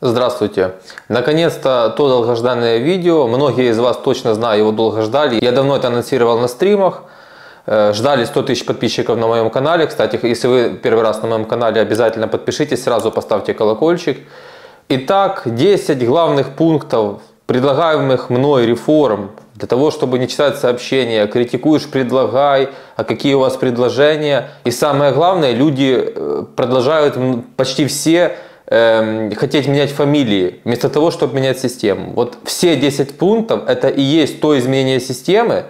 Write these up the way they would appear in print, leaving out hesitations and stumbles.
Здравствуйте! Наконец-то то долгожданное видео. Многие из вас точно знаю, его долго ждали. Я давно это анонсировал на стримах. Ждали 100 тысяч подписчиков на моем канале. Кстати, если вы первый раз на моем канале, обязательно подпишитесь, сразу поставьте колокольчик. Итак, 10 главных пунктов предлагаемых мной реформ. Для того, чтобы не читать сообщения, критикуешь, предлагай, а какие у вас предложения. И самое главное, люди продолжают почти все хотеть менять фамилии, вместо того, чтобы менять систему. Вот все 10 пунктов это и есть то изменение системы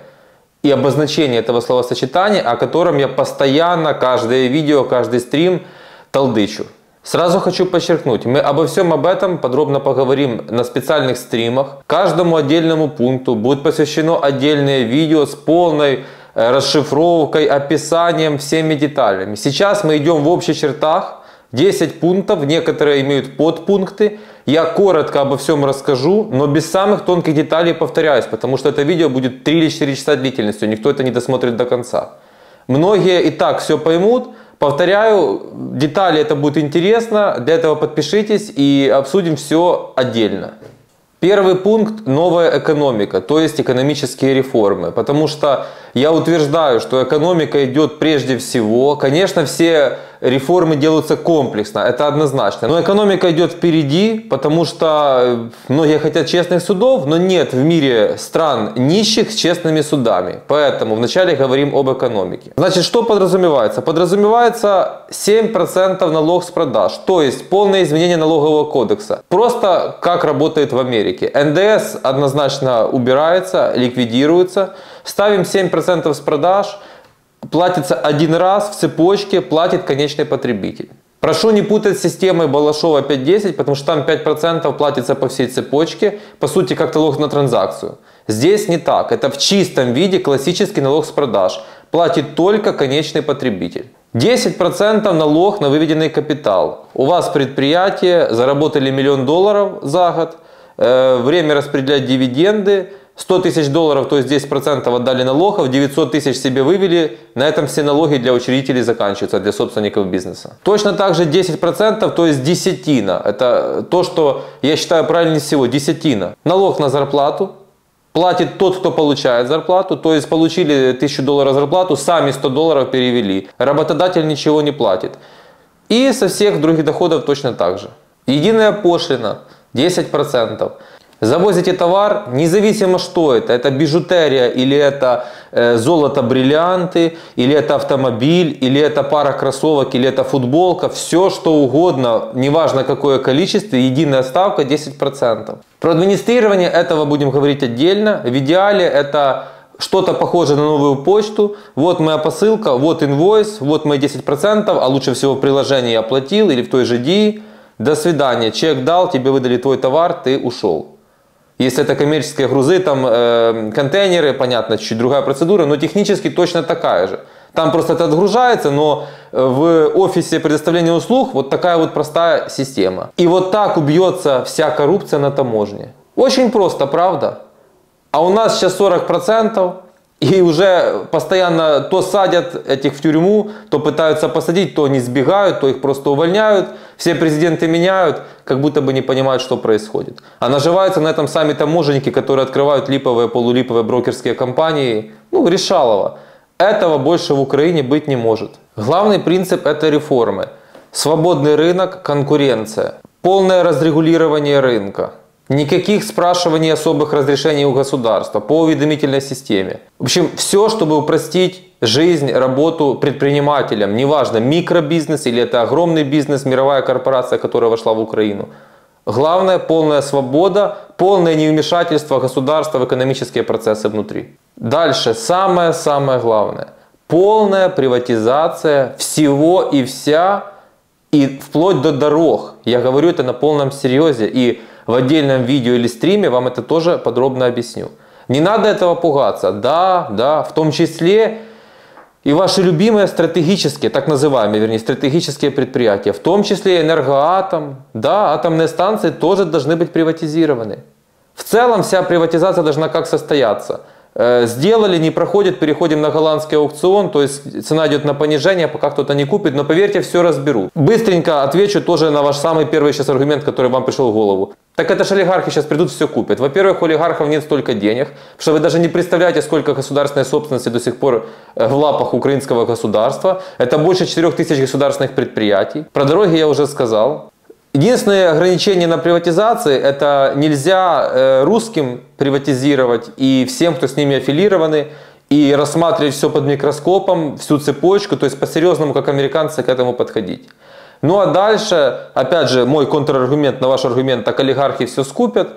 и обозначение этого словосочетания, о котором я постоянно, каждое видео, каждый стрим толдычу. Сразу хочу подчеркнуть, мы обо всем об этом подробно поговорим на специальных стримах. Каждому отдельному пункту будет посвящено отдельное видео с полной расшифровкой, описанием, всеми деталями. Сейчас мы идем в общих чертах. 10 пунктов, некоторые имеют подпункты. Я коротко обо всем расскажу, но без самых тонких деталей повторяюсь, потому что это видео будет 3 или 4 часа длительностью, никто это не досмотрит до конца. Многие и так все поймут. Повторяю, детали это будет интересно, для этого подпишитесь и обсудим все отдельно. Первый пункт – новая экономика, то есть экономические реформы. Потому что я утверждаю, что экономика идет прежде всего. Конечно, все реформы делаются комплексно, это однозначно. Но экономика идет впереди, потому что многие хотят честных судов, но нет в мире стран нищих с честными судами. Поэтому вначале говорим об экономике. Значит, что подразумевается? Подразумевается 7% налог с продаж, то есть полное изменение налогового кодекса. Просто как работает в Америке. НДС однозначно убирается, ликвидируется. Ставим 7% с продаж. Платится один раз в цепочке, платит конечный потребитель. Прошу не путать с системой Балашова 5.10, потому что там 5% платится по всей цепочке, по сути как налог на транзакцию. Здесь не так, это в чистом виде классический налог с продаж, платит только конечный потребитель. 10% налог на выведенный капитал. У вас предприятие, заработали $1 миллион за год, время распределять дивиденды. 100 тысяч долларов, то есть 10% отдали налогов, 900 тысяч себе вывели, на этом все налоги для учредителей заканчиваются, для собственников бизнеса. Точно так же 10%, то есть десятина, это то, что я считаю правильнее всего, десятина. Налог на зарплату платит тот, кто получает зарплату, то есть получили $1000 зарплату, сами $100 перевели, работодатель ничего не платит. И со всех других доходов точно так же. Единая пошлина 10%. Завозите товар, независимо что это бижутерия, или это золото, бриллианты, или это автомобиль, или это пара кроссовок, или это футболка, все что угодно, неважно какое количество, единая ставка 10%. Про администрирование этого будем говорить отдельно. В идеале это что-то похожее на новую почту. Вот моя посылка, вот инвойс, вот мои 10%, а лучше всего в приложении оплатил или в той же Dии. До свидания, чек дал, тебе выдали твой товар, ты ушел. Если это коммерческие грузы, там контейнеры, понятно, чуть другая процедура, но технически точно такая же. Там просто это отгружается, но в офисе предоставления услуг вот такая вот простая система. И вот так убьется вся коррупция на таможне. Очень просто, правда? А у нас сейчас 40%, и уже постоянно то садят этих в тюрьму, то пытаются посадить, то они сбегают, то их просто увольняют. Все президенты меняют, как будто бы не понимают, что происходит. А наживаются на этом сами таможенники, которые открывают липовые, полулиповые брокерские компании. Ну, решалово. Этого больше в Украине быть не может. Главный принцип этой реформы. Свободный рынок, конкуренция. Полное разрегулирование рынка. Никаких спрашиваний особых разрешений у государства по уведомительной системе. В общем, все, чтобы упростить жизнь, работу предпринимателям. Неважно, микробизнес или это огромный бизнес, мировая корпорация, которая вошла в Украину. Главное, полная свобода, полное невмешательство государства в экономические процессы внутри. Дальше, самое главное. Полная приватизация всего и вся, и вплоть до дорог. Я говорю это на полном серьезе. И в отдельном видео или стриме вам это тоже подробно объясню. Не надо этого пугаться. Да, в том числе и ваши любимые стратегические, так называемые, вернее, стратегические предприятия, в том числе Энергоатом, да, атомные станции тоже должны быть приватизированы. В целом вся приватизация должна как состояться? сделали, не проходит, переходим на голландский аукцион, то есть цена идет на понижение, пока кто-то не купит, но поверьте, все разберут. Быстренько отвечу тоже на ваш самый первый сейчас аргумент, который вам пришел в голову. Так это же олигархи сейчас придут, все купят. Во-первых, у олигархов нет столько денег, потому что вы даже не представляете, сколько государственной собственности до сих пор в лапах украинского государства. Это больше 4000 государственных предприятий. Про дороги я уже сказал. Единственное ограничение на приватизации – это нельзя русским приватизировать и всем, кто с ними аффилированы, и рассматривать все под микроскопом, всю цепочку, то есть по-серьезному, как американцы, к этому подходить. Ну а дальше, опять же, мой контраргумент на ваш аргумент, так олигархи все скупят.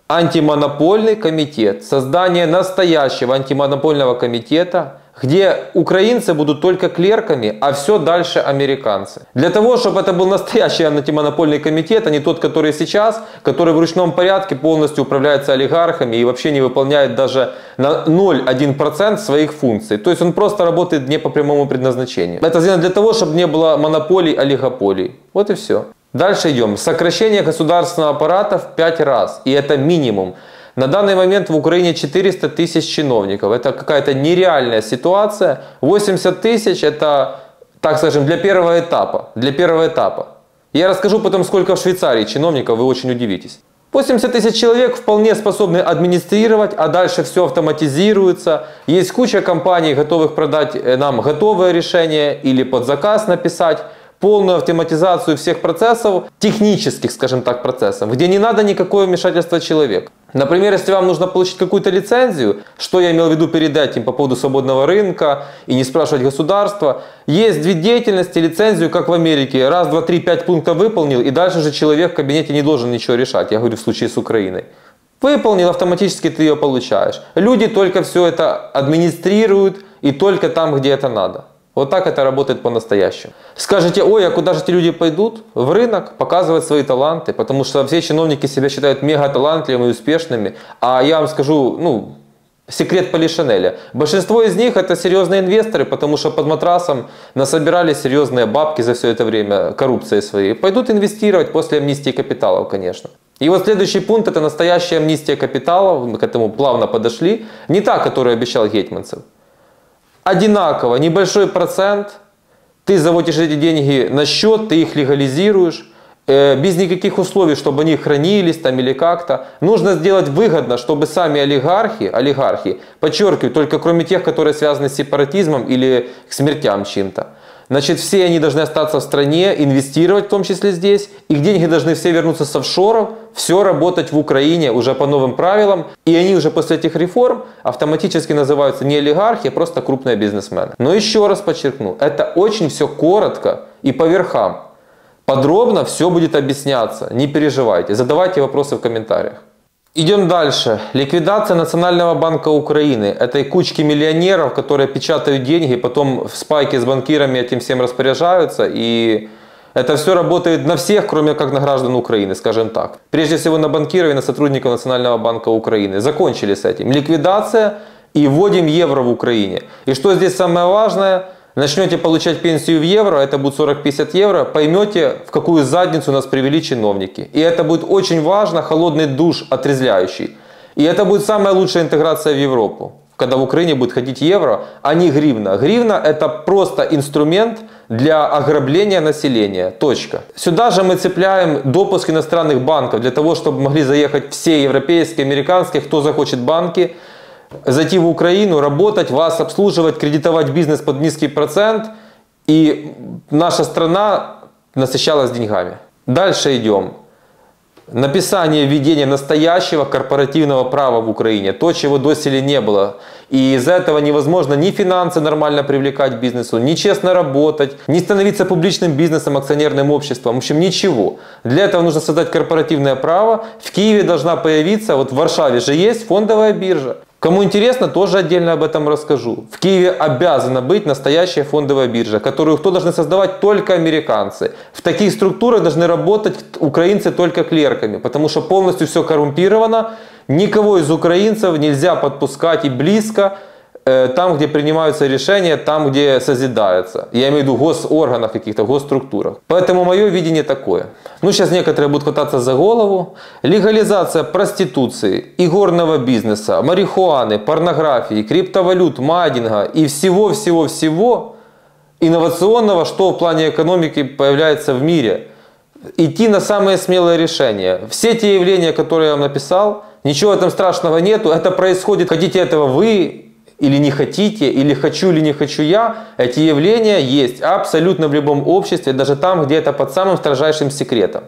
Антимонопольный комитет, создание настоящего антимонопольного комитета, где украинцы будут только клерками, а все дальше американцы. Для того, чтобы это был настоящий антимонопольный комитет, а не тот, который сейчас, который в ручном порядке полностью управляется олигархами и вообще не выполняет даже на 0,1% своих функций. То есть он просто работает не по прямому предназначению. Это сделано для того, чтобы не было монополий, олигополий. Вот и все. Дальше идем. Сокращение государственного аппарата в 5 раз. И это минимум. На данный момент в Украине 400 тысяч чиновников. Это какая-то нереальная ситуация. 80 тысяч это, так скажем, для первого этапа. Для первого этапа. Я расскажу потом, сколько в Швейцарии чиновников, вы очень удивитесь. 80 тысяч человек вполне способны администрировать, а дальше все автоматизируется. Есть куча компаний, готовых продать нам готовое решение или под заказ написать. Полную автоматизацию всех процессов, технических, скажем так, процессов, где не надо никакого вмешательства человека. Например, если вам нужно получить какую-то лицензию, что я имел в виду перед этим по поводу свободного рынка и не спрашивать государства, есть вид деятельности, лицензию, как в Америке, раз, два, три, 5 пунктов выполнил, и дальше же человек в кабинете не должен ничего решать, я говорю в случае с Украиной. Выполнил, автоматически ты ее получаешь. Люди только все это администрируют и только там, где это надо. Вот так это работает по-настоящему. Скажете, ой, а куда же эти люди пойдут? В рынок, показывать свои таланты, потому что все чиновники себя считают мега талантливыми и успешными. А я вам скажу, секрет Полишинеля. Большинство из них это серьезные инвесторы, потому что под матрасом насобирали серьезные бабки за все это время коррупцией своей. Пойдут инвестировать после амнистии капиталов, конечно. И вот следующий пункт это настоящая амнистия капиталов, мы к этому плавно подошли. Не та, которую обещал Гетманцев. Одинаково, небольшой процент, ты заводишь эти деньги на счет, ты их легализируешь, без никаких условий, чтобы они хранились там или как-то. Нужно сделать выгодно, чтобы сами олигархи, подчеркиваю, только кроме тех, которые связаны с сепаратизмом или к смертям чем-то. Значит, все они должны остаться в стране, инвестировать в том числе здесь. Их деньги должны все вернуться с офшоров, все работать в Украине уже по новым правилам. И они уже после этих реформ автоматически называются не олигархи, а просто крупные бизнесмены. Но еще раз подчеркну, это очень все коротко и по верхам. Подробно все будет объясняться, не переживайте, задавайте вопросы в комментариях. Идем дальше. Ликвидация Национального банка Украины. Этой кучки миллионеров, которые печатают деньги, потом в спайке с банкирами этим всем распоряжаются. И это все работает на всех, кроме как на граждан Украины, скажем так. Прежде всего на банкиров и на сотрудников Национального банка Украины. Закончили с этим. Ликвидация и вводим евро в Украине. И что здесь самое важное? Начнете получать пенсию в евро, это будет 40-50 евро, поймете, в какую задницу нас привели чиновники. И это будет очень важно, холодный душ отрезвляющий. И это будет самая лучшая интеграция в Европу, когда в Украине будет ходить евро, а не гривна. Гривна это просто инструмент для ограбления населения. Точка. Сюда же мы цепляем допуск иностранных банков, для того, чтобы могли заехать все европейские, американские, кто захочет банки, зайти в Украину, работать, вас обслуживать, кредитовать бизнес под низкий процент, и наша страна насыщалась деньгами. Дальше идем. Написание введения настоящего корпоративного права в Украине. То, чего доселе не было. И из-за этого невозможно ни финансы нормально привлекать к бизнесу, ни честно работать, ни становиться публичным бизнесом, акционерным обществом. В общем, ничего. Для этого нужно создать корпоративное право. В Киеве должна появиться, вот в Варшаве же есть фондовая биржа. Кому интересно, тоже отдельно об этом расскажу. В Киеве обязана быть настоящая фондовая биржа, которую кто должны создавать? Только американцы. В таких структурах должны работать украинцы только клерками, потому что полностью все коррумпировано. Никого из украинцев нельзя подпускать и близко там, где принимаются решения, там, где созидается. Я имею в виду в госорганах каких-то, госструктурах. Поэтому мое видение такое. Ну, сейчас некоторые будут хвататься за голову. Легализация проституции, игорного бизнеса, марихуаны, порнографии, криптовалют, майнинга и всего-всего-всего инновационного, что в плане экономики появляется в мире. Идти на самые смелые решения. Все те явления, которые я вам написал, ничего в этом страшного нету. Это происходит, хотите этого вы или не хотите, или хочу или не хочу я. Эти явления есть абсолютно в любом обществе, даже там, где это под самым строжайшим секретом.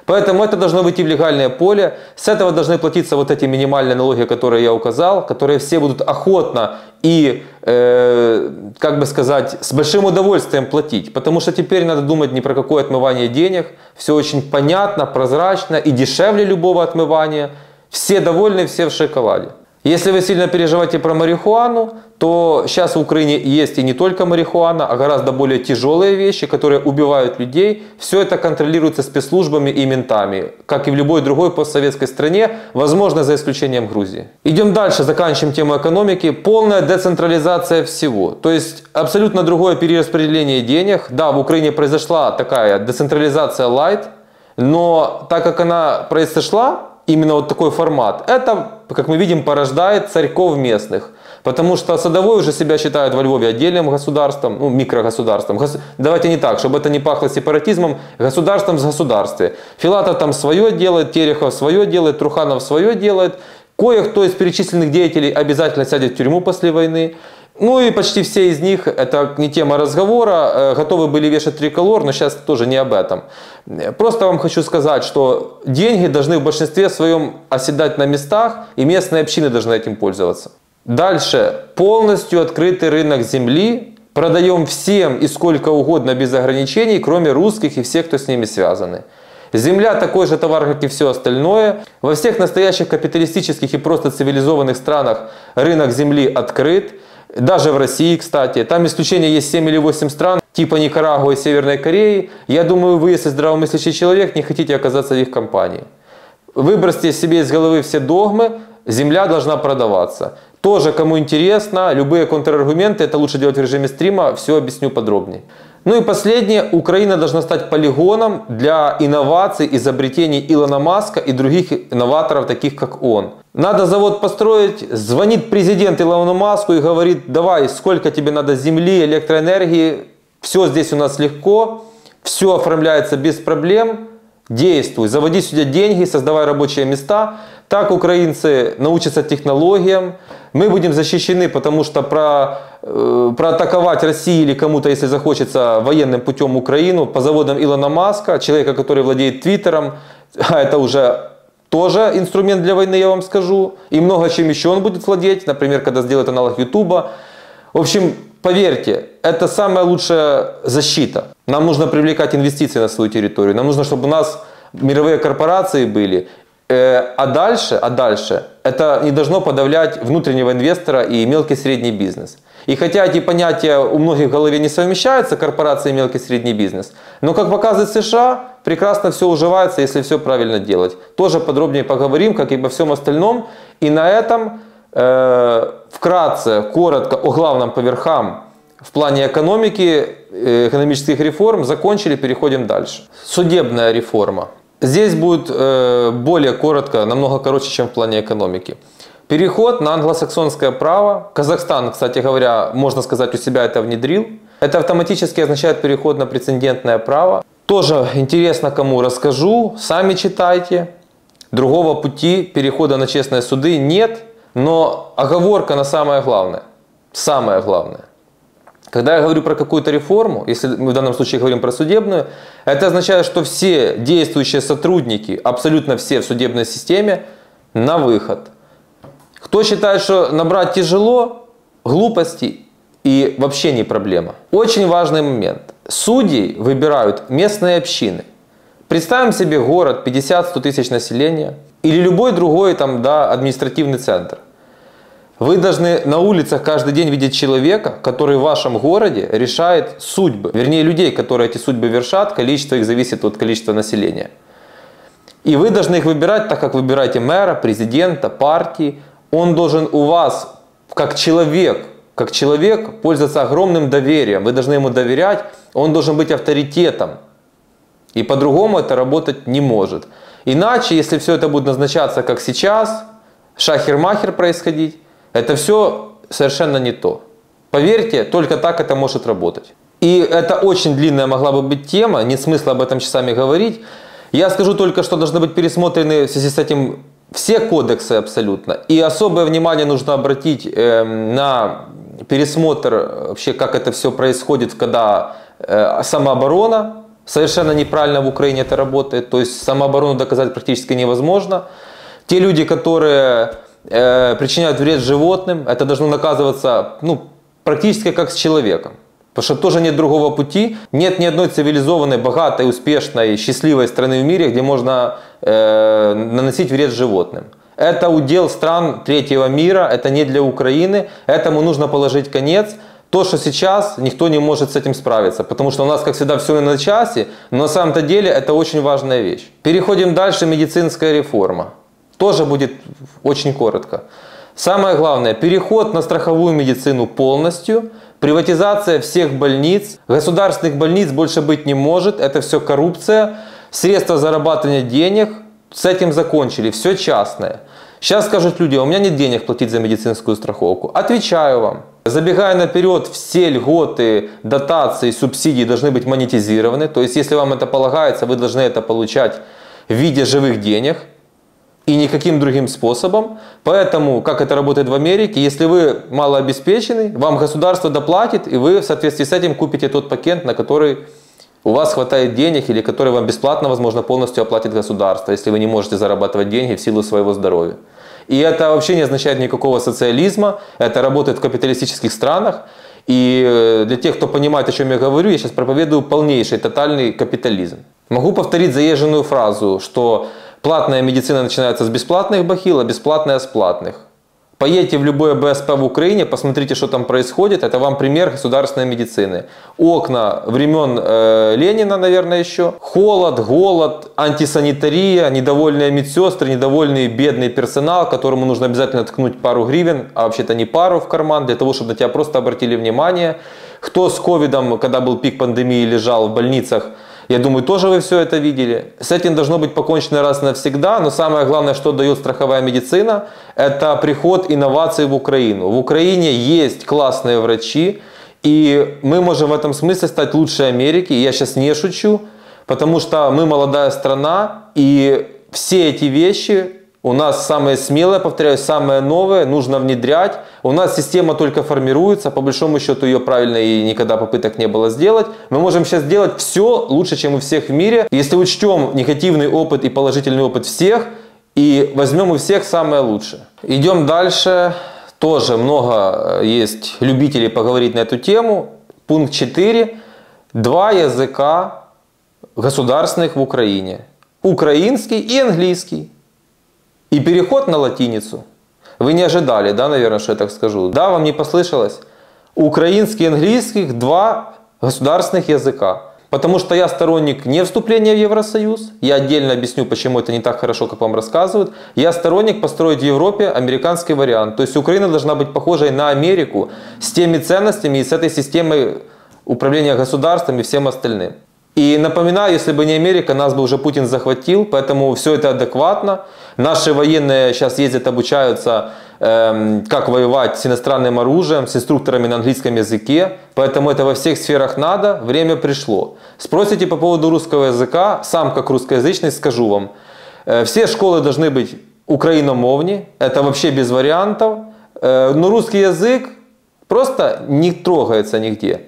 Поэтому это должно выйти в легальное поле. С этого должны платиться вот эти минимальные налоги, которые я указал, которые все будут охотно и, как бы сказать, с большим удовольствием платить. Потому что теперь надо думать не про какое отмывание денег. Все очень понятно, прозрачно и дешевле любого отмывания. Все довольны, все в шоколаде. Если вы сильно переживаете про марихуану, то сейчас в Украине есть и не только марихуана, а гораздо более тяжелые вещи, которые убивают людей. Все это контролируется спецслужбами и ментами, как и в любой другой постсоветской стране, возможно, за исключением Грузии. Идем дальше, заканчиваем тему экономики. Полная децентрализация всего. То есть абсолютно другое перераспределение денег. Да, в Украине произошла такая децентрализация лайт, но так как она произошла, именно вот такой формат, это, как мы видим, порождает царьков местных. Потому что Садовой уже себя считает во Львове отдельным государством, ну, микрогосударством. Давайте не так, чтобы это не пахло сепаратизмом, государством в государстве. Филатов там свое делает, Терехов свое делает, Труханов свое делает. Кое-кто из перечисленных деятелей обязательно сядет в тюрьму после войны. Ну и почти все из них, это не тема разговора, готовы были вешать триколор, но сейчас тоже не об этом. Просто вам хочу сказать, что деньги должны в большинстве своем оседать на местах, и местные общины должны этим пользоваться. Дальше. Полностью открытый рынок земли. Продаем всем и сколько угодно без ограничений, кроме русских и всех, кто с ними связаны. Земля такой же товар, как и все остальное. Во всех настоящих капиталистических и просто цивилизованных странах рынок земли открыт. Даже в России, кстати. Там исключение есть 7 или 8 стран, типа Никарагуа и Северной Кореи. Я думаю, вы, если здравомыслящий человек, не хотите оказаться в их компании. Выбросьте себе из головы все догмы, земля должна продаваться. Тоже, кому интересно, любые контраргументы, это лучше делать в режиме стрима, все объясню подробнее. Ну и последнее, Украина должна стать полигоном для инноваций, изобретений Илона Маска и других инноваторов, таких как он. Надо завод построить, звонит президент Илону Маску и говорит: давай, сколько тебе надо земли, электроэнергии, все здесь у нас легко, все оформляется без проблем, действуй, заводи сюда деньги, создавай рабочие места. Так украинцы научатся технологиям, мы будем защищены, потому что проатаковать Россию или кому-то, если захочется, военным путем Украину по заводам Илона Маска, человека, который владеет Твиттером, а это уже тоже инструмент для войны, я вам скажу, и много чем еще он будет владеть, например, когда сделает аналог Ютуба. В общем, поверьте, это самая лучшая защита. Нам нужно привлекать инвестиции на свою территорию, нам нужно, чтобы у нас мировые корпорации были. А дальше это не должно подавлять внутреннего инвестора и мелкий и средний бизнес. И хотя эти понятия у многих в голове не совмещаются, корпорации и мелкий и средний бизнес, но, как показывает США, прекрасно все уживается, если все правильно делать. Тоже подробнее поговорим, как и обо всем остальном. И на этом вкратце, коротко о главном по верхам в плане экономики, экономических реформ закончили, переходим дальше. Судебная реформа. Здесь будет более коротко, намного короче, чем в плане экономики. Переход на англосаксонское право. Казахстан, кстати говоря, можно сказать, у себя это внедрил. Это автоматически означает переход на прецедентное право. Тоже интересно, кому расскажу, сами читайте. Другого пути перехода на честные суды нет, но оговорка на самое главное. Самое главное. Когда я говорю про какую-то реформу, если мы в данном случае говорим про судебную, это означает, что все действующие сотрудники, абсолютно все в судебной системе, на выход. Кто считает, что набрать тяжело, глупости и вообще не проблема. Очень важный момент. Судей выбирают местные общины. Представим себе город 50-100 тысяч населения или любой другой там, да, административный центр. Вы должны на улицах каждый день видеть человека, который в вашем городе решает судьбы. Вернее, людей, которые эти судьбы вершат, количество их зависит от количества населения. И вы должны их выбирать так, как выбираете мэра, президента, партии. Он должен у вас, как человек, как человек, пользоваться огромным доверием. Вы должны ему доверять, он должен быть авторитетом. И по-другому это работать не может. Иначе, если все это будет назначаться как сейчас, шахер-махер происходить, это все совершенно не то. Поверьте, только так это может работать. И это очень длинная могла бы быть тема, нет смысла об этом часами говорить. Я скажу только, что должны быть пересмотрены в связи с этим все кодексы абсолютно. И особое внимание нужно обратить на пересмотр вообще, как это все происходит, когда самооборона совершенно неправильно в Украине это работает. То есть самооборону доказать практически невозможно. Те люди, которые причиняют вред животным, это должно наказываться практически как с человеком. Потому что тоже нет другого пути. Нет ни одной цивилизованной, богатой, успешной, счастливой страны в мире, где можно наносить вред животным. Это удел стран третьего мира, это не для Украины. Этому нужно положить конец. То, что сейчас, никто не может с этим справиться. Потому что у нас, как всегда, все на часе. Но на самом-то деле это очень важная вещь. Переходим дальше. Медицинская реформа. Тоже будет очень коротко. Самое главное, переход на страховую медицину полностью, приватизация всех больниц, государственных больниц больше быть не может, это все коррупция, средства зарабатывания денег, с этим закончили, все частное. Сейчас скажут люди, у меня нет денег платить за медицинскую страховку. Отвечаю вам, забегая наперед, все льготы, дотации, субсидии должны быть монетизированы, то есть если вам это полагается, вы должны это получать в виде живых денег. И никаким другим способом. Поэтому, как это работает в Америке, если вы малообеспеченный, вам государство доплатит, и вы в соответствии с этим купите тот пакет, на который у вас хватает денег, или который вам бесплатно, возможно, полностью оплатит государство, если вы не можете зарабатывать деньги в силу своего здоровья. И это вообще не означает никакого социализма, это работает в капиталистических странах. И для тех, кто понимает, о чем я говорю, я сейчас проповедую полнейший, тотальный капитализм. Могу повторить заезженную фразу, что платная медицина начинается с бесплатных бахил, а бесплатная с платных. Поедьте в любое БСП в Украине, посмотрите, что там происходит. Это вам пример государственной медицины. Окна времен Ленина, наверное, еще. Холод, голод, антисанитария, недовольные медсестры, недовольный бедный персонал, которому нужно обязательно ткнуть пару гривен, а вообще-то не пару в карман, для того, чтобы на тебя просто обратили внимание. Кто с ковидом, когда был пик пандемии, лежал в больницах, я думаю, тоже вы все это видели. С этим должно быть покончено раз и навсегда. Но самое главное, что дает страховая медицина, это приход инноваций в Украину. В Украине есть классные врачи. И мы можем в этом смысле стать лучше Америки. И я сейчас не шучу. Потому что мы молодая страна. И все эти вещи у нас самые смелые, повторяю, самые новые. Нужно внедрять. У нас система только формируется. По большому счету ее правильно и никогда попыток не было сделать. Мы можем сейчас сделать все лучше, чем у всех в мире. Если учтем негативный опыт и положительный опыт всех. И возьмем у всех самое лучшее. Идем дальше. Тоже много есть любителей поговорить на эту тему. Пункт 4. 2 языка государственных в Украине. Украинский и английский. И переход на латиницу. Вы не ожидали, да, наверное, что я так скажу? Да, вам не послышалось? Украинский и английский – 2 государственных языка. Потому что я сторонник не вступления в Евросоюз. Я отдельно объясню, почему это не так хорошо, как вам рассказывают. Я сторонник построить в Европе американский вариант. То есть Украина должна быть похожей на Америку с теми ценностями и с этой системой управления государством и всем остальным. И напоминаю, если бы не Америка, нас бы уже Путин захватил, поэтому все это адекватно. Наши военные сейчас ездят, обучаются, как воевать с иностранным оружием, с инструкторами на английском языке. Поэтому это во всех сферах надо, время пришло. Спросите по поводу русского языка, сам как русскоязычный скажу вам. Все школы должны быть украиномовни, это вообще без вариантов. Но русский язык просто не трогается нигде.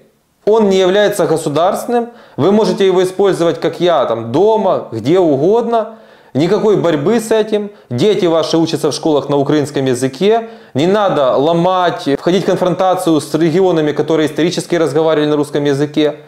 Он не является государственным, вы можете его использовать, как я, там, дома, где угодно. Никакой борьбы с этим. Дети ваши учатся в школах на украинском языке. Не надо ломать, входить в конфронтацию с регионами, которые исторически разговаривали на русском языке.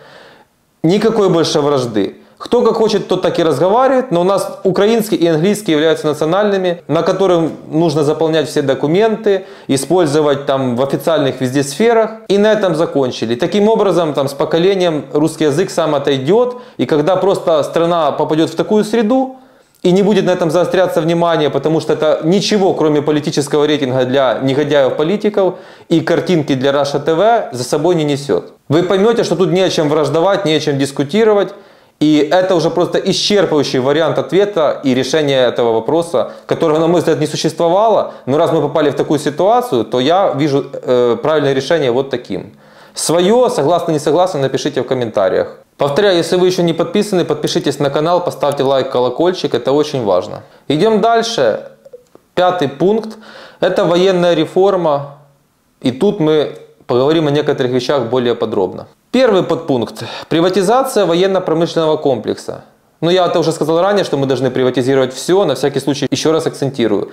Никакой больше вражды. Кто как хочет, тот так и разговаривает, но у нас украинский и английский являются национальными, на которых нужно заполнять все документы, использовать там в официальных везде сферах, и на этом закончили. Таким образом, там, с поколением русский язык сам отойдет, и когда просто страна попадет в такую среду, И не будет на этом заостряться внимание, потому что это ничего, кроме политического рейтинга для негодяев-политиков и картинки для Russia TV за собой не несет. Вы поймете, что тут не о чем враждовать, не о чем дискутировать. И это уже просто исчерпывающий вариант ответа и решения этого вопроса, которого, на мой взгляд, не существовало. Но раз мы попали в такую ситуацию, то я вижу правильное решение вот таким. Свое, согласны, не согласны, напишите в комментариях. Повторяю, если вы еще не подписаны, подпишитесь на канал, поставьте лайк, колокольчик, это очень важно. Идем дальше. 5-й пункт. Это военная реформа. И тут мы поговорим о некоторых вещах более подробно. Первый подпункт. Приватизация военно-промышленного комплекса. Ну, я это уже сказал ранее, что мы должны приватизировать все. На всякий случай еще раз акцентирую.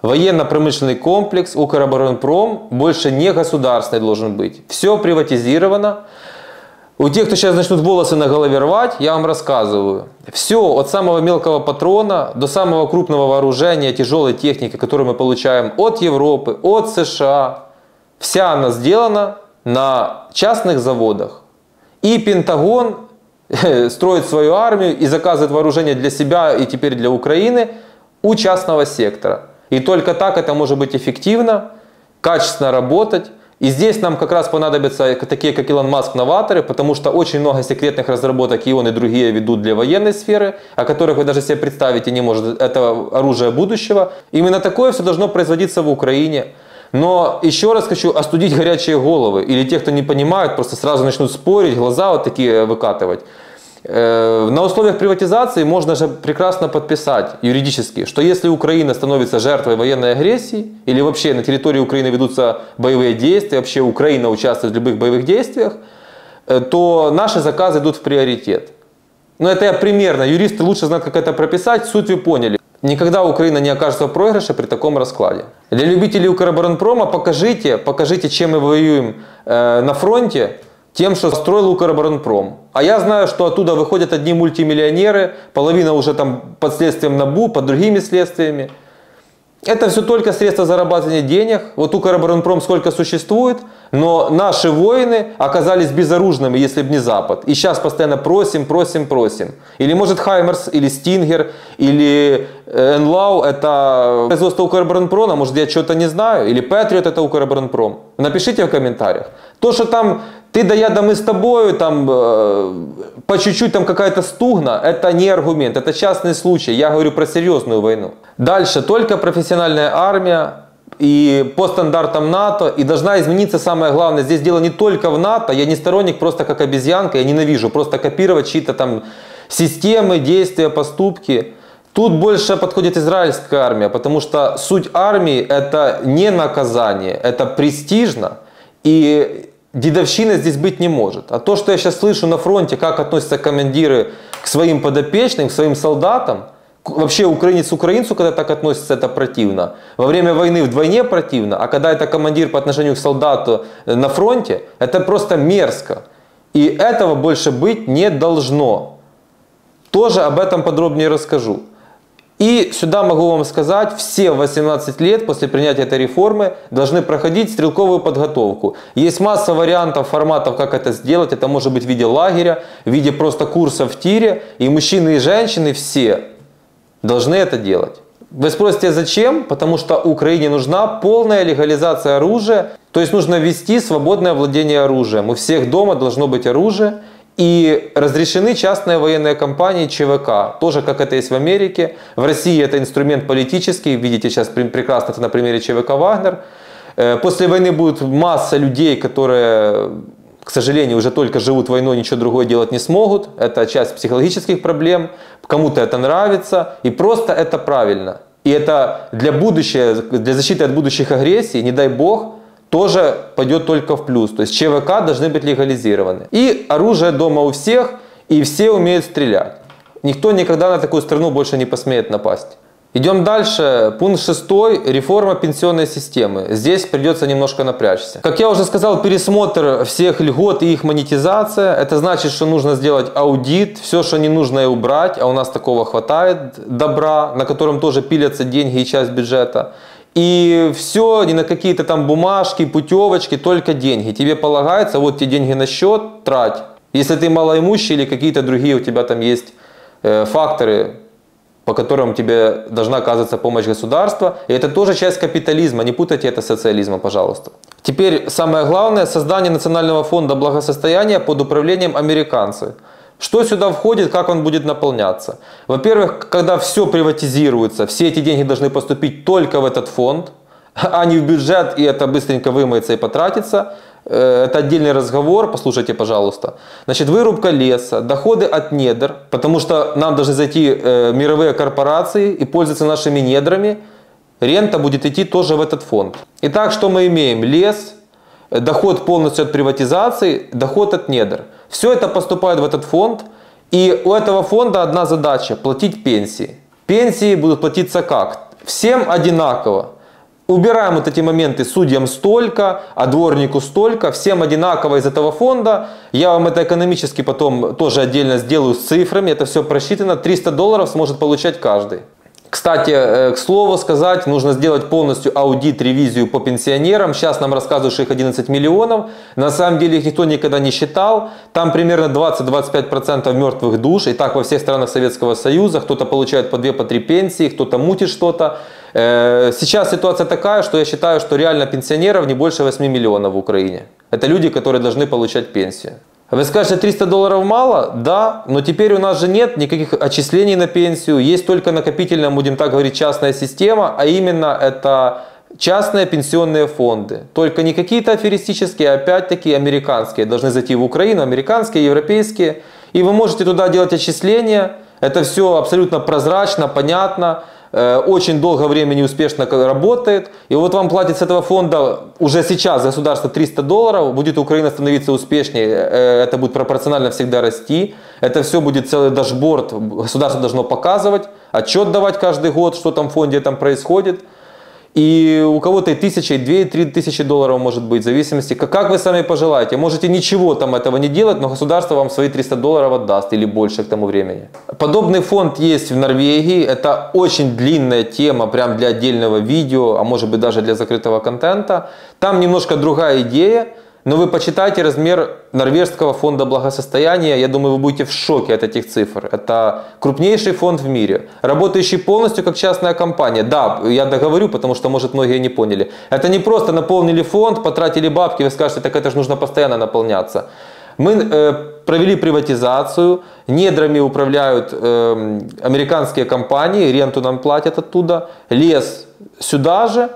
Военно-промышленный комплекс Укроборонпром больше не государственный должен быть. Все приватизировано. У тех, кто сейчас начнут волосы на голове рвать, я вам рассказываю. Все, от самого мелкого патрона до самого крупного вооружения, тяжелой техники, которую мы получаем от Европы, от США, вся она сделана на частных заводах. И Пентагон строит свою армию и заказывает вооружение для себя и теперь для Украины у частного сектора. И только так это может быть эффективно, качественно работать. И здесь нам как раз понадобятся такие, как Илон Маск, новаторы, потому что очень много секретных разработок и он, и другие ведут для военной сферы, о которых вы даже себе представить не можете. Это оружие будущего. Именно такое все должно производиться в Украине. Но еще раз хочу остудить горячие головы. Или те, кто не понимают, просто сразу начнут спорить, глаза вот такие выкатывать. На условиях приватизации можно же прекрасно подписать юридически, что если Украина становится жертвой военной агрессии, или вообще на территории Украины ведутся боевые действия, вообще Украина участвует в любых боевых действиях, то наши заказы идут в приоритет. Но это я примерно, юристы лучше знают, как это прописать, суть вы поняли. Никогда Украина не окажется в проигрыше при таком раскладе. Для любителей Укроборонпрома покажите, чем мы воюем на фронте, тем, что строил Укроборонпром. А я знаю, что оттуда выходят одни мультимиллионеры, половина уже там под следствием НАБУ, под другими следствиями. Это все только средства зарабатывания денег. Вот Укроборонпром сколько существует, но наши воины оказались безоружными, если бы не Запад. И сейчас постоянно просим. Или может Хаймерс, или Стингер, или Энлау это производство Укроборонпрома, может я что-то не знаю. Или Патриот это Укроборонпром. Напишите в комментариях. То, что там ты да я да мы с тобою, там по чуть-чуть там какая-то стугна, это не аргумент, это частный случай. Я говорю про серьезную войну. Дальше только профессиональная армия и по стандартам НАТО. И должна измениться самое главное. Здесь дело не только в НАТО. Я не сторонник просто как обезьянка. Я ненавижу просто копировать чьи-то там системы, действия, поступки. Тут больше подходит израильская армия. Потому что суть армии это не наказание. Это престижно. И дедовщины здесь быть не может. А то, что я сейчас слышу на фронте, как относятся командиры к своим подопечным, к своим солдатам, вообще украинец к украинцу, когда так относится, это противно. Во время войны вдвойне противно, а когда это командир по отношению к солдату на фронте, это просто мерзко. И этого больше быть не должно. Тоже об этом подробнее расскажу. И сюда могу вам сказать, все 18 лет после принятия этой реформы должны проходить стрелковую подготовку. Есть масса вариантов, форматов, как это сделать. Это может быть в виде лагеря, в виде просто курса в тире. И мужчины и женщины все должны это делать. Вы спросите, зачем? Потому что Украине нужна полная легализация оружия. То есть нужно ввести свободное владение оружием. У всех дома должно быть оружие. И разрешены частные военные компании ЧВК, тоже как это есть в Америке. В России это инструмент политический, видите сейчас прекрасно это на примере ЧВК «Вагнер». После войны будет масса людей, которые, к сожалению, уже только живут войной, ничего другое делать не смогут. Это часть психологических проблем, кому-то это нравится, и просто это правильно. И это для будущего, для защиты от будущих агрессий, не дай бог, тоже пойдет только в плюс. То есть ЧВК должны быть легализированы. И оружие дома у всех, и все умеют стрелять. Никто никогда на такую страну больше не посмеет напасть. Идем дальше. Пункт 6. Реформа пенсионной системы. Здесь придется немножко напрячься. Как я уже сказал, пересмотр всех льгот и их монетизация. Это значит, что нужно сделать аудит. Все, что не нужно, и убрать. А у нас такого хватает добра, на котором тоже пилятся деньги и часть бюджета. И все, не на какие-то там бумажки, путевочки, только деньги. Тебе полагается, вот тебе деньги на счет, трать. Если ты малоимущий или какие-то другие у тебя там есть факторы, по которым тебе должна оказываться помощь государства. И это тоже часть капитализма, не путайте это с социализмом, пожалуйста. Теперь самое главное – создание национального фонда благосостояния под управлением американцев. Что сюда входит, как он будет наполняться? Во-первых, когда все приватизируется, все эти деньги должны поступить только в этот фонд, а не в бюджет, и это быстренько вымоется и потратится. Это отдельный разговор, послушайте, пожалуйста. Значит, вырубка леса, доходы от недр, потому что нам должны зайти мировые корпорации и пользоваться нашими недрами. Рента будет идти тоже в этот фонд. Итак, что мы имеем? Лес, доход полностью от приватизации, доход от недр. Все это поступает в этот фонд, и у этого фонда одна задача – платить пенсии. Пенсии будут платиться как? Всем одинаково. Убираем вот эти моменты: судьям столько, а дворнику столько, всем одинаково из этого фонда. Я вам это экономически потом тоже отдельно сделаю с цифрами, это все просчитано. $300 сможет получать каждый. Кстати, к слову сказать, нужно сделать полностью аудит, ревизию по пенсионерам. Сейчас нам рассказывают, что их 11 миллионов. На самом деле их никто никогда не считал. Там примерно 20-25% мертвых душ. И так во всех странах Советского Союза. Кто-то получает по 2-3 пенсии, кто-то мутит что-то. Сейчас ситуация такая, что я считаю, что реально пенсионеров не больше 8 миллионов в Украине. Это люди, которые должны получать пенсию. Вы скажете, $300 мало? Да, но теперь у нас же нет никаких отчислений на пенсию. Есть только накопительная, будем так говорить, частная система, а именно это частные пенсионные фонды. Только не какие-то аферистические, а опять-таки американские. Должны зайти в Украину, американские, европейские. И вы можете туда делать отчисления. Это все абсолютно прозрачно, понятно. Очень долгое время неуспешно работает. И вот вам платит с этого фонда уже сейчас государство $300. Будет Украина становиться успешнее, это будет пропорционально всегда расти. Это все будет целый дашборд. Государство должно показывать, отчет давать каждый год, что там в фонде там происходит. И у кого-то и 1000, и 2, и 3 тысячи долларов может быть, в зависимости, как вы сами пожелаете. Можете ничего там этого не делать, но государство вам свои $300 отдаст или больше к тому времени. Подобный фонд есть в Норвегии. Это очень длинная тема, прям для отдельного видео, а может быть даже для закрытого контента. Там немножко другая идея. Но вы почитайте размер норвежского фонда благосостояния, я думаю, вы будете в шоке от этих цифр. Это крупнейший фонд в мире, работающий полностью как частная компания. Да, я договорю, потому что, может, многие не поняли. Это не просто наполнили фонд, потратили бабки, вы скажете, так это же нужно постоянно наполняться. Мы провели приватизацию, недрами управляют американские компании, ренту нам платят оттуда, лес сюда же,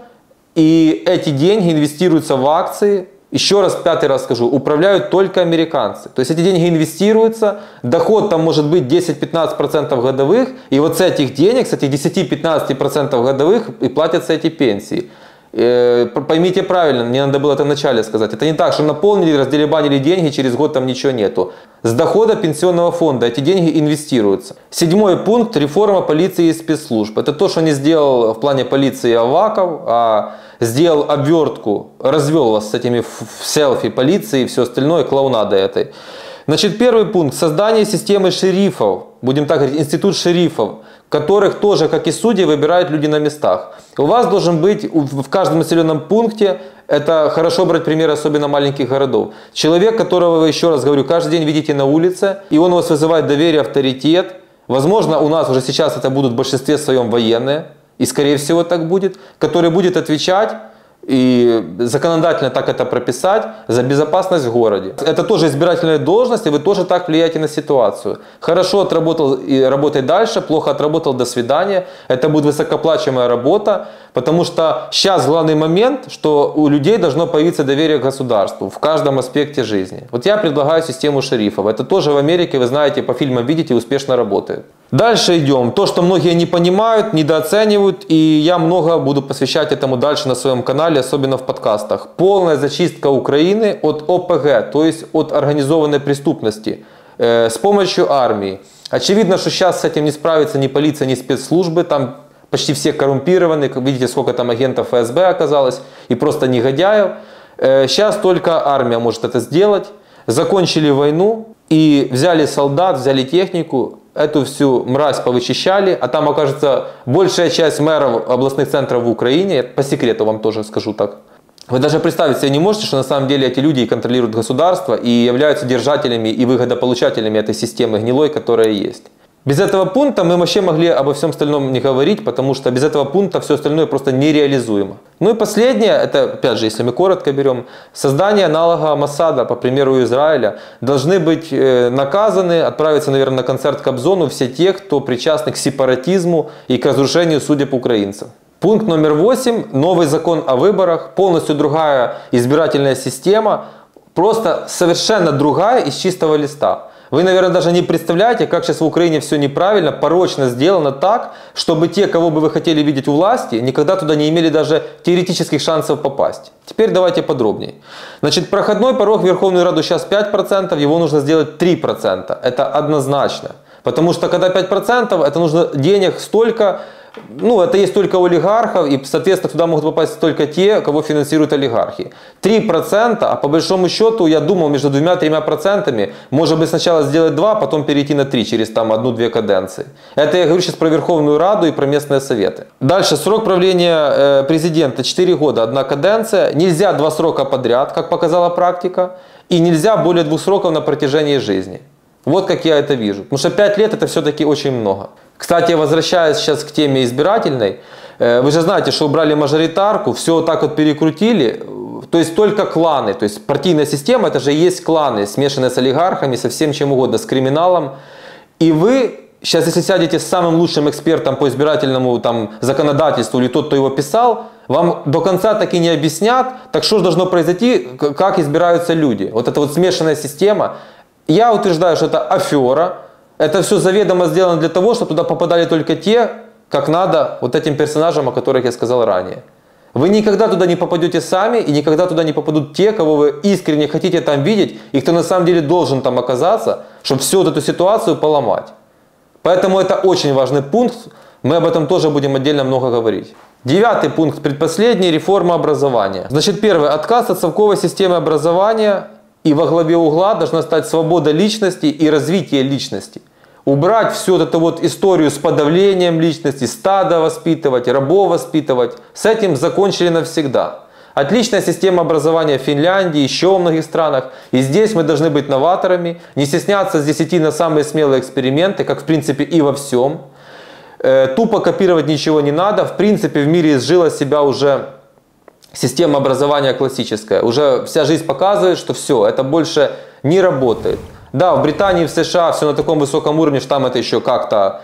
и эти деньги инвестируются в акции. Еще раз, 5-й раз скажу, управляют только американцы. То есть эти деньги инвестируются, доход там может быть 10-15% годовых, и вот с этих денег, с этих 10-15% годовых и платятся эти пенсии. Поймите правильно, мне надо было это вначале сказать. Это не так, что наполнили, разделебанили деньги, через год там ничего нету. С дохода пенсионного фонда эти деньги инвестируются. 7-й пункт – реформа полиции и спецслужб. Это то, что не сделал в плане полиции Аваков, а сделал обвертку, развел вас с этими селфи полиции и все остальное, клоунадой этой. Значит, 1-й пункт – создание системы шерифов, будем так говорить, институт шерифов, которых тоже, как и судьи, выбирают люди на местах. У вас должен быть в каждом населенном пункте, это хорошо брать пример, особенно маленьких городов, человек, которого вы, еще раз говорю, каждый день видите на улице, и он у вас вызывает доверие, авторитет. Возможно, у нас уже сейчас это будут в большинстве своем военные, и скорее всего так будет, который будет отвечать, и законодательно так это прописать, за безопасность в городе. Это тоже избирательная должность, и вы тоже так влияете на ситуацию. Хорошо отработал и работай дальше, плохо отработал, до свидания. Это будет высокооплачиваемая работа, потому что сейчас главный момент, что у людей должно появиться доверие к государству в каждом аспекте жизни. Вот я предлагаю систему шерифов. Это тоже в Америке, вы знаете, по фильмам видите, успешно работает. Дальше идем. То, что многие не понимают, недооценивают, и я много буду посвящать этому дальше на своем канале, особенно в подкастах. Полная зачистка Украины от ОПГ, то есть от организованной преступности, с помощью армии. Очевидно, что сейчас с этим не справится ни полиция, ни спецслужбы, там почти все коррумпированы, как видите, сколько там агентов ФСБ оказалось, и просто негодяев. Сейчас только армия может это сделать. Закончили войну и взяли солдат, взяли технику, эту всю мразь повычищали, а там окажется большая часть мэров областных центров в Украине, по секрету вам тоже скажу так. Вы даже представить себе не можете, что на самом деле эти люди контролируют государство и являются держателями и выгодополучателями этой системы гнилой, которая есть. Без этого пункта мы вообще могли обо всем остальном не говорить, потому что без этого пункта все остальное просто нереализуемо. Ну и последнее, это опять же, если мы коротко берем, создание аналога Моссада, по примеру Израиля, должны быть наказаны, отправиться, наверное, на концерт Кобзону все те, кто причастны к сепаратизму и к разрушению судеб украинцев. Пункт номер 8. Новый закон о выборах, полностью другая избирательная система, просто совершенно другая из чистого листа. Вы, наверное, даже не представляете, как сейчас в Украине все неправильно, порочно сделано так, чтобы те, кого бы вы хотели видеть у власти, никогда туда не имели даже теоретических шансов попасть. Теперь давайте подробнее. Значит, проходной порог в Верховную Раду сейчас 5%, его нужно сделать 3%. Это однозначно. Потому что когда 5%, это нужно денег столько, ну, это есть только у олигархов, и, соответственно, туда могут попасть только те, кого финансируют олигархи. 3%, а по большому счету, я думал, между 2-3%, может быть, сначала сделать 2, потом перейти на 3 через там 1-2 каденции. Это я говорю сейчас про Верховную Раду и про местные советы. Дальше, срок правления президента 4 года, 1 каденция. Нельзя 2 срока подряд, как показала практика, и нельзя более 2 сроков на протяжении жизни. Вот как я это вижу. Потому что 5 лет это все-таки очень много. Кстати, возвращаясь сейчас к теме избирательной, вы же знаете, что убрали мажоритарку, все вот так вот перекрутили, то есть только кланы, то есть партийная система, это же и есть кланы, смешанные с олигархами, со всем чем угодно, с криминалом. И вы сейчас, если сядете с самым лучшим экспертом по избирательному там, законодательству или тот, кто его писал, вам до конца так и не объяснят, так что же должно произойти, как избираются люди. Вот эта вот смешанная система. Я утверждаю, что это афера. Это все заведомо сделано для того, чтобы туда попадали только те, как надо, вот этим персонажам, о которых я сказал ранее. Вы никогда туда не попадете сами, и никогда туда не попадут те, кого вы искренне хотите там видеть, и кто на самом деле должен там оказаться, чтобы всю вот эту ситуацию поломать. Поэтому это очень важный пункт, мы об этом тоже будем отдельно много говорить. 9 пункт, предпоследний, реформа образования. Значит, первый, отказ от совковой системы образования. И во главе угла должна стать свобода личности и развитие личности. Убрать всю вот эту вот историю с подавлением личности, стадо воспитывать, рабов воспитывать. С этим закончили навсегда. Отличная система образования в Финляндии, еще во многих странах. И здесь мы должны быть новаторами, не стесняться здесь идти на самые смелые эксперименты, как в принципе и во всем. Тупо копировать ничего не надо. В принципе в мире изжила себя уже система образования классическая. Уже вся жизнь показывает, что все, это больше не работает. Да, в Британии, в США все на таком высоком уровне, что там это еще как-то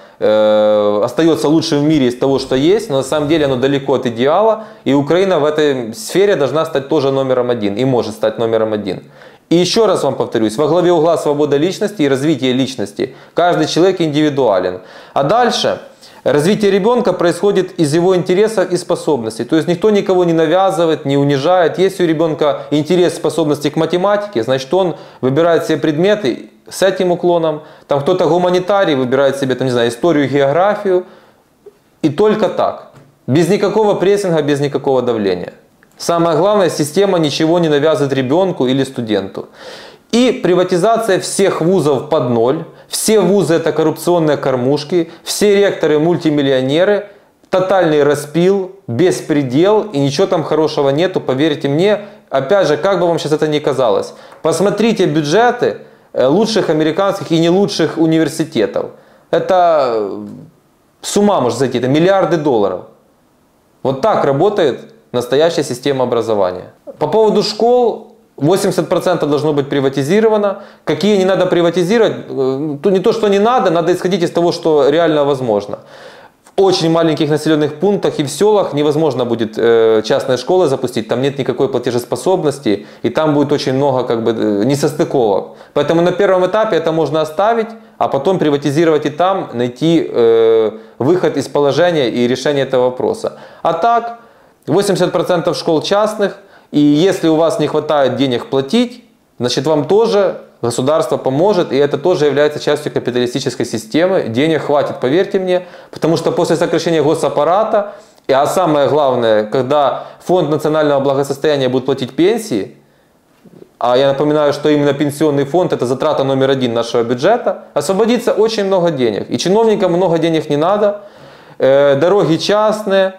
остается лучшим в мире из того, что есть, но на самом деле оно далеко от идеала. И Украина в этой сфере должна стать тоже номером 1 и может стать номером 1. И еще раз вам повторюсь, во главе угла свобода личности и развитие личности. Каждый человек индивидуален. А дальше... Развитие ребенка происходит из его интересов и способностей. То есть никто никого не навязывает, не унижает. Есть у ребенка интерес, способности к математике, значит он выбирает себе предметы с этим уклоном. Там кто-то гуманитарий выбирает себе, там, не знаю, историю, географию. И только так. Без никакого прессинга, без никакого давления. Самое главное, система ничего не навязывает ребенку или студенту. И приватизация всех вузов под ноль. Все вузы это коррупционные кормушки. Все ректоры мультимиллионеры. Тотальный распил, беспредел. И ничего там хорошего нету, поверьте мне. Опять же, как бы вам сейчас это ни казалось. Посмотрите бюджеты лучших американских и не лучших университетов. Это с ума может зайти. Это миллиарды долларов. Вот так работает настоящая система образования. По поводу школ... 80% должно быть приватизировано. Какие не надо приватизировать, не то, что не надо, надо исходить из того, что реально возможно. В очень маленьких населенных пунктах и в селах невозможно будет частные школы запустить, там нет никакой платежеспособности, и там будет очень много как бы несостыковок. Поэтому на первом этапе это можно оставить, а потом приватизировать и там, найти выход из положения и решение этого вопроса. А так, 80% школ частных. И если у вас не хватает денег платить, значит вам тоже государство поможет. И это тоже является частью капиталистической системы. Денег хватит, поверьте мне. Потому что после сокращения госаппарата, а самое главное, когда фонд национального благосостояния будет платить пенсии, а я напоминаю, что именно пенсионный фонд это затрата номер 1 нашего бюджета, освободится очень много денег. И чиновникам много денег не надо. Дороги частные.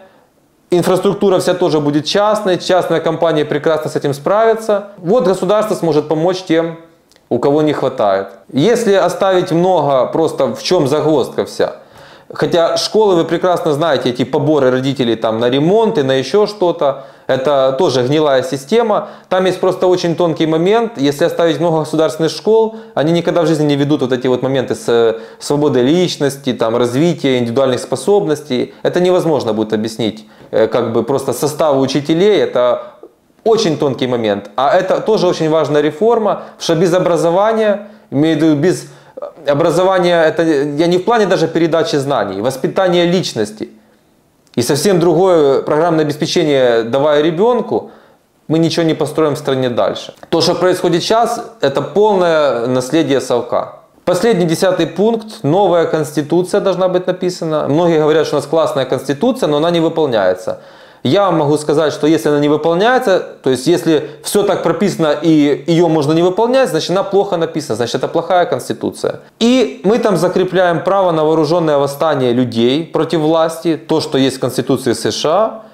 Инфраструктура вся тоже будет частной, частная компания прекрасно с этим справится. Вот государство сможет помочь тем, у кого не хватает. Если оставить много, просто в чем загвоздка вся? Хотя школы, вы прекрасно знаете, эти поборы родителей там на ремонт и на еще что-то, это тоже гнилая система. Там есть просто очень тонкий момент. Если оставить много государственных школ, они никогда в жизни не ведут вот эти вот моменты с свободой личности, там, развития индивидуальных способностей. Это невозможно будет объяснить как бы просто составу учителей. Это очень тонкий момент. А это тоже очень важная реформа, что без образования, имею в виду без образования, это я не в плане даже передачи знаний, воспитания личности и совсем другое программное обеспечение, давая ребенку, мы ничего не построим в стране дальше. То, что происходит сейчас, это полное наследие совка. Последний 10-й пункт. Новая конституция должна быть написана. Многие говорят, что у нас классная конституция, но она не выполняется. Я вам могу сказать, что если она не выполняется, то есть если все так прописано и ее можно не выполнять, значит она плохо написана, значит это плохая конституция. И мы там закрепляем право на вооруженное восстание людей против власти, то, что есть в Конституции США.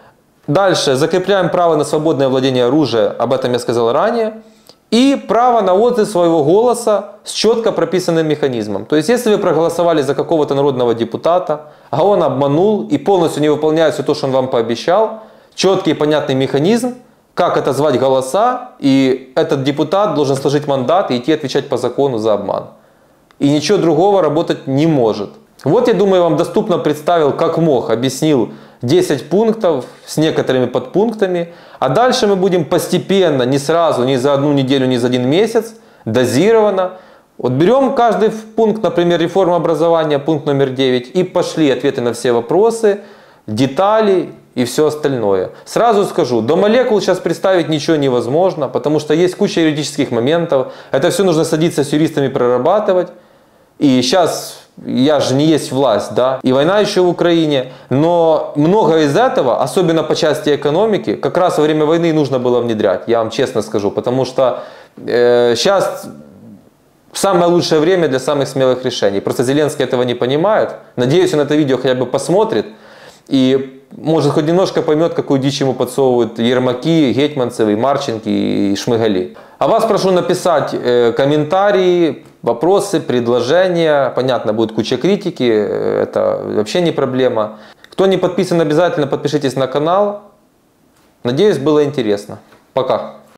Дальше закрепляем право на свободное владение оружием, об этом я сказал ранее. И право на отзыв своего голоса с четко прописанным механизмом. То есть, если вы проголосовали за какого-то народного депутата, а он обманул и полностью не выполняет все то, что он вам пообещал, четкий и понятный механизм, как отозвать голоса, и этот депутат должен сложить мандат и идти отвечать по закону за обман. И ничего другого работать не может. Вот, я думаю, я вам доступно представил, как мог, объяснил 10 пунктов с некоторыми подпунктами. А дальше мы будем постепенно, не сразу, не за одну неделю, не за один месяц, дозированно. Вот берем каждый пункт, например, реформа образования, пункт номер 9, и пошли ответы на все вопросы, детали и все остальное. Сразу скажу, до молекул сейчас представить ничего невозможно, потому что есть куча юридических моментов. Это все нужно садиться с юристами прорабатывать. И сейчас... Я же не есть власть, да, и война еще в Украине, но много из этого, особенно по части экономики, как раз во время войны нужно было внедрять, я вам честно скажу, потому что сейчас самое лучшее время для самых смелых решений. Просто Зеленский этого не понимает, надеюсь, он это видео хотя бы посмотрит и может хоть немножко поймет, какую дичь ему подсовывают Ермаки, Гетманцевы, Марченки и Шмыгали. А вас прошу написать комментарии, вопросы, предложения. Понятно, будет куча критики, это вообще не проблема. Кто не подписан, обязательно подпишитесь на канал. Надеюсь, было интересно. Пока.